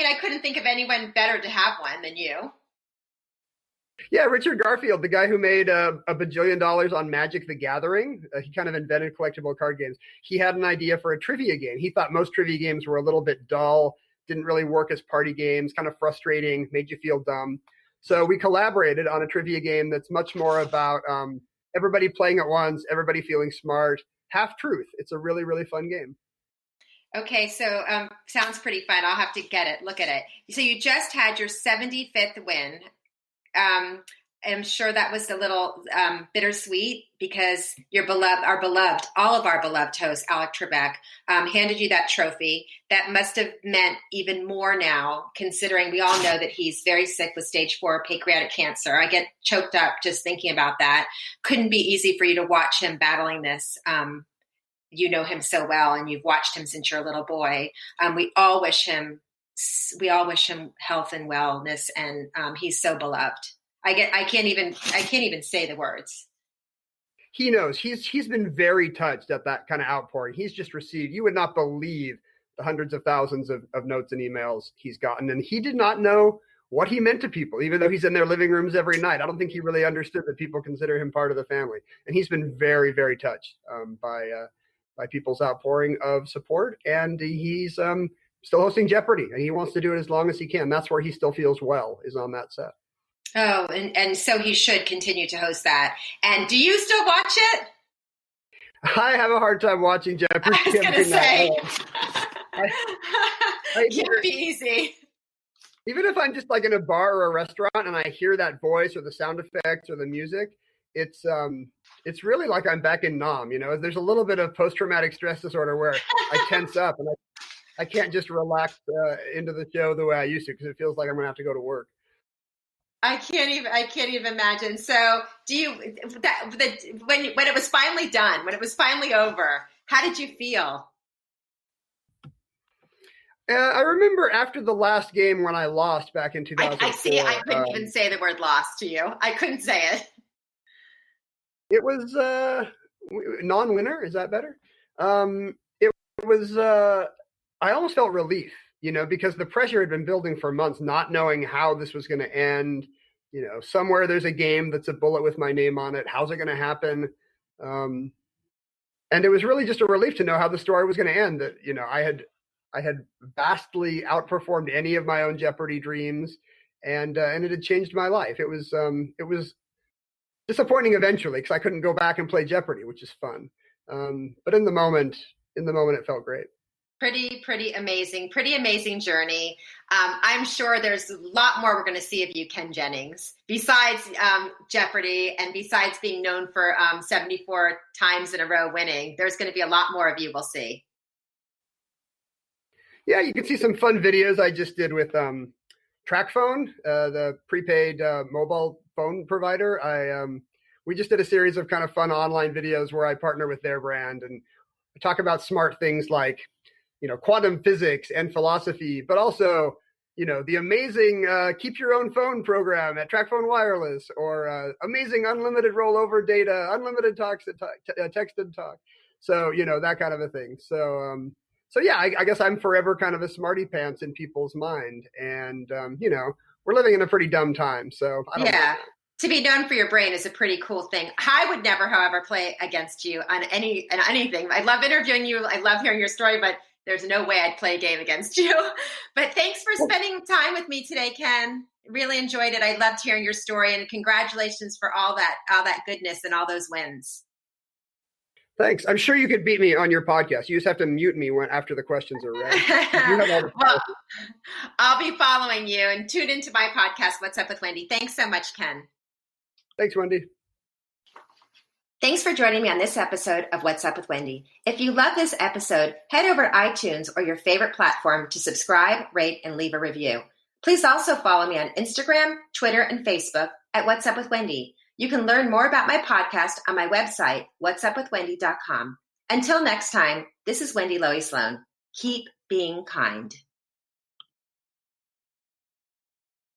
I couldn't think of anyone better to have one than you. Yeah, Richard Garfield, the guy who made $1 bajillion on Magic the Gathering. He kind of invented collectible card games. He had an idea for a trivia game. He thought most trivia games were a little bit dull, didn't really work as party games, kind of frustrating, made you feel dumb. So we collaborated on a trivia game that's much more about everybody playing at once, everybody feeling smart, half truth. It's a really, really fun game. Okay, so sounds pretty fun. I'll have to look at it. So you just had your 75th win. I'm sure that was a little bittersweet because all of our beloved host, Alex Trebek, handed you that trophy. That must have meant even more now, considering we all know that he's very sick with stage 4 pancreatic cancer. I get choked up just thinking about that. Couldn't be easy for you to watch him battling this. You know him so well, and you've watched him since you're a little boy. We all wish him health and wellness, and he's so beloved. I can't even say the words. He knows. He's been very touched at that kind of outpouring. He's just received, you would not believe the hundreds of thousands of notes and emails he's gotten. And he did not know what he meant to people, even though he's in their living rooms every night. I don't think he really understood that people consider him part of the family. And he's been very, very touched by people's outpouring of support. And he's still hosting Jeopardy, and he wants to do it as long as he can. That's where he still feels well, is on that set. Oh, and so he should continue to host that. And do you still watch it? I have a hard time watching Jeopardy. I was going to say. It can't be easy. Even if I'm just like in a bar or a restaurant and I hear that voice or the sound effects or the music, it's really like I'm back in Nam. You know, there's a little bit of post-traumatic stress disorder where I tense up and I can't just relax into the show the way I used to, because it feels like I'm going to have to go to work. I can't even imagine. So when it was finally done, when it was finally over, how did you feel? I remember after the last game when I lost back in 2004. I couldn't even say the word lost to you. I couldn't say it. It was non-winner. Is that better? It was, I almost felt relief, you know, because the pressure had been building for months, not knowing how this was going to end. You know, somewhere there's a game that's a bullet with my name on it. How's it going to happen? And it was really just a relief to know how the story was going to end. That, you know, I had vastly outperformed any of my own Jeopardy dreams, and it had changed my life. It was disappointing eventually because I couldn't go back and play Jeopardy, which is fun. But in the moment, it felt great. Pretty amazing journey. I'm sure there's a lot more we're going to see of you, Ken Jennings, besides Jeopardy and besides being known for 74 times in a row winning. There's going to be a lot more of you we'll see. Yeah, you can see some fun videos I just did with TrackPhone, the prepaid mobile phone provider. We just did a series of kind of fun online videos where I partner with their brand and talk about smart things like, you know, quantum physics and philosophy, but also, you know, the amazing keep your own phone program at TrackPhone Wireless, or amazing unlimited rollover data, unlimited text and talk. So, you know, that kind of a thing. So yeah, I guess I'm forever kind of a smarty pants in people's mind. And, you know, we're living in a pretty dumb time. So I don't know. To be known for your brain is a pretty cool thing. I would never, however, play against you on anything. I love interviewing you. I love hearing your story, but there's no way I'd play a game against you. But thanks for spending time with me today, Ken. Really enjoyed it. I loved hearing your story, and congratulations for all that goodness and all those wins. Thanks. I'm sure you could beat me on your podcast. You just have to mute me after the questions are ready. Well, I'll be following you, and tune into my podcast, What's Up with Wendy. Thanks so much, Ken. Thanks, Wendy. Thanks for joining me on this episode of What's Up with Wendy. If you love this episode, head over to iTunes or your favorite platform to subscribe, rate, and leave a review. Please also follow me on Instagram, Twitter, and Facebook at What's Up with Wendy. You can learn more about my podcast on my website, whatsupwithwendy.com. Until next time, this is Wendy Lowy Sloan. Keep being kind.